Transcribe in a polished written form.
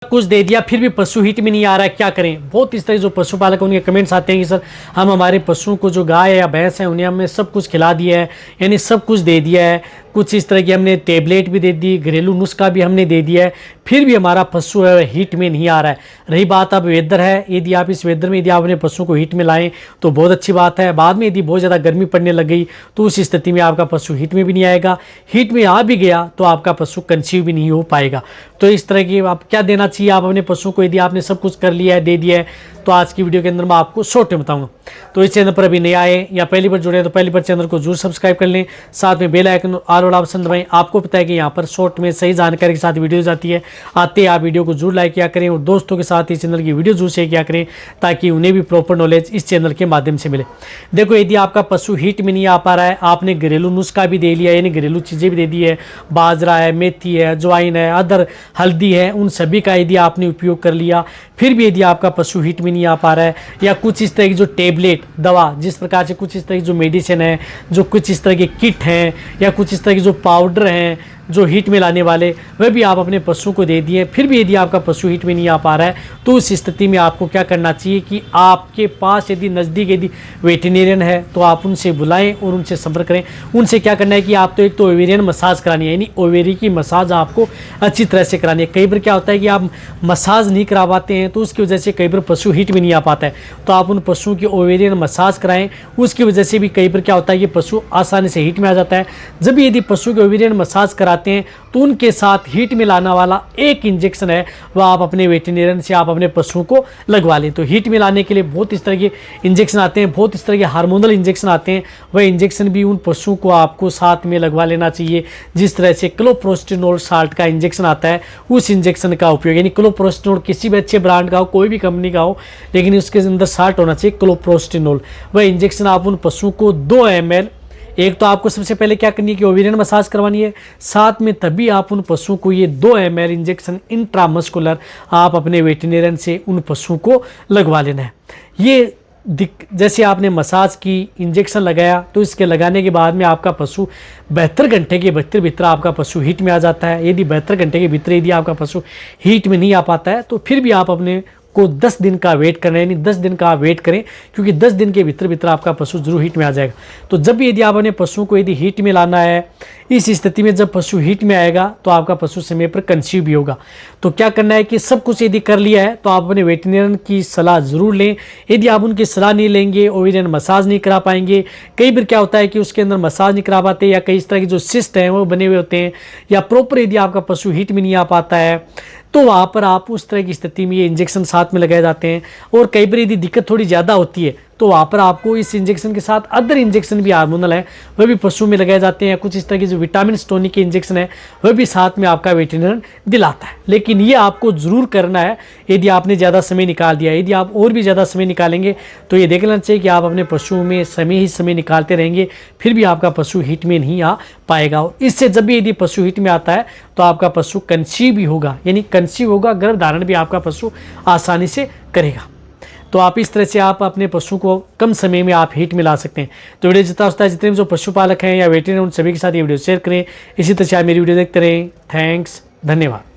कुछ दे दिया फिर भी पशु हिट में नहीं आ रहा है, क्या करें। बहुत इस तरह जो पशुपालक उनके कमेंट्स आते हैं कि सर हम हमारे पशुओं को जो गाय या भैंस है उन्हें हमने सब कुछ खिला दिया है, यानी सब कुछ दे दिया है, कुछ इस तरह की हमने टेबलेट भी दे दी, घरेलू नुस्खा भी हमने दे दिया है, फिर भी हमारा पशु है हीट में नहीं आ रहा है। रही बात अब वेदर है, यदि आप इस वेदर में यदि आप अपने पशु को हीट में लाएं तो बहुत अच्छी बात है। बाद में यदि बहुत ज़्यादा गर्मी पड़ने लग गई तो उस स्थिति में आपका पशु हीट में भी नहीं आएगा, हीट में आ भी गया तो आपका पशु कंसीव भी नहीं हो पाएगा। तो इस तरह की आप क्या देना चाहिए आप अपने पशु को, यदि आपने सब कुछ कर लिया है, दे दिया है, तो आज की वीडियो के अंदर मैं आपको शॉर्ट में बताऊंगा। तो इस चैनल पर अभी नए आए या पहली बार जुड़े हैं तो पहली बार चैनल को जरूर सब्सक्राइब कर लें, साथ में बेल आइकन ऑल वाला ऑप्शन दबाएं। आपको पता है कि यहाँ पर शॉर्ट में सही जानकारी के साथ वीडियो जाती है, आते आप वीडियो को जरूर लाइक किया करें और दोस्तों के साथ इस चैनल की वीडियो जरूर शेयर किया करें ताकि उन्हें भी प्रॉपर नॉलेज इस चैनल के माध्यम से मिले। देखो, यदि आपका पशु हीट में नहीं आ पा रहा है, आपने घरेलू नुस्खा भी दे लिया, यानी घरेलू चीज़ें भी दे दी है, बाजरा है, मेथी है, अजवाइन है, अदर हल्दी है, उन सभी का यदि आपने उपयोग कर लिया फिर भी यदि आपका पशु हीट में नहीं आ पा रहा है, या कुछ इस तरह की जो टेबलेट दवा, जिस प्रकार से कुछ इस तरह की जो मेडिसिन है, जो कुछ इस तरह के किट हैं, या कुछ इस तरह के जो पाउडर हैं जो हीट में लाने वाले, वह भी आप अपने पशु को दे दिए, फिर भी यदि आपका पशु हीट में नहीं आ पा रहा है तो उस स्थिति में आपको क्या करना चाहिए कि आपके पास यदि नज़दीक यदि वेटेरियन है तो आप उनसे बुलाएं और उनसे संपर्क करें। उनसे क्या करना है कि आप तो एक तो ओवेरियन मसाज करानी है, यानी ओवेरी की मसाज आपको अच्छी तरह से करानी है। कई बार क्या होता है कि आप मसाज नहीं करा पाते हैं तो उसकी वजह से कई बार पशु हीट में नहीं आ पाता है, तो आप उन पशुओं की ओवेरियन मसाज कराएं, उसकी वजह से भी कई बार क्या होता है कि पशु आसानी से हीट में आ जाता है। जब भी यदि पशु की ओवेरियन मसाज कराते हैं तो उनके साथ हीट में लाने वाला एक इंजेक्शन है वह आप अपने वेटेरियन से आप अपने पशुओं को लगवा लें। तो हीट में लाने के लिए बहुत इस तरह के इंजेक्शन आते हैं, बहुत इस तरह के हार्मोनल इंजेक्शन आते हैं, वह इंजेक्शन भी उन पशुओं को आपको साथ में लगवा लेना चाहिए। जिस तरह से क्लोप्रोस्टिनोल साल्ट का इंजेक्शन आता है, उस इंजेक्शन का उपयोग, यानी क्लोप्रोस्टिनोल किसी भी अच्छे ब्रांड का हो, कोई भी कंपनी का हो, लेकिन उसके अंदर साल्ट होना चाहिए क्लोप्रोस्टिनोल, वह इंजेक्शन आप उन पशुओं को 2 ml, एक तो आपको सबसे पहले क्या करनी है कि ओवेरियन मसाज करवानी है, साथ में तभी आप उन पशुओं को ये 2 ml इंजेक्शन इंट्रामस्कुलर आप अपने वेटेरियन से उन पशुओं को लगवा लेना है। ये जैसे आपने मसाज की, इंजेक्शन लगाया, तो इसके लगाने के बाद में आपका पशु 72 घंटे के भीतर आपका पशु हीट में आ जाता है। यदि 72 घंटे के भीतर यदि आपका पशु हीट में नहीं आ पाता है तो फिर भी आप अपने को 10 दिन का वेट करना है, यानी 10 दिन का वेट करें, क्योंकि 10 दिन के भीतर आपका पशु जरूर हीट में आ जाएगा। तो जब भी यदि आप अपने पशुओं को यदि हीट में लाना है, इस स्थिति में जब पशु हीट में आएगा तो आपका पशु समय पर कंसीव भी होगा। तो क्या करना है कि सब कुछ यदि कर लिया है तो आप अपने वेटेरियन की सलाह जरूर लें। यदि आप उनकी सलाह नहीं लेंगे, ओवेरियन मसाज नहीं करा पाएंगे, कई बार क्या होता है कि उसके अंदर मसाज नहीं करा पाते, या कई इस तरह के जो सिस्ट हैं वो बने हुए होते हैं, या प्रॉपर यदि आपका पशु हीट में नहीं आ पाता है तो वहाँ पर आप उस तरह की स्थिति में ये इंजेक्शन साथ में लगाए जाते हैं। और कई बार यदि दिक्कत थोड़ी ज़्यादा होती है तो वहाँ पर आपको इस इंजेक्शन के साथ अदर इंजेक्शन भी हार्मोनल है वह भी पशु में लगाए जाते हैं। कुछ इस तरह की जो विटामिन टॉनिक के इंजेक्शन है वह भी साथ में आपका वेटेरियन दिलाता है। लेकिन ये आपको ज़रूर करना है यदि आपने ज़्यादा समय निकाल दिया। यदि आप और भी ज़्यादा समय निकालेंगे तो ये देख लेना चाहिए कि आप अपने पशुओं में समय निकालते रहेंगे, फिर भी आपका पशु हीट में नहीं आ पाएगा। इससे जब भी यदि पशु हीट में आता है तो आपका पशु कंसीव भी होगा, यानी कंसीव होगा, गर्भ धारण भी आपका पशु आसानी से करेगा। तो आप इस तरह से आप अपने पशु को कम समय में आप हीट में ला सकते हैं। तो वीडियो जितना होता है, जितने भी जो पशुपालक हैं या वेटेरियन उन सभी के साथ ये वीडियो शेयर करें। इसी तरह से आप मेरी वीडियो देखते रहें। थैंक्स, धन्यवाद।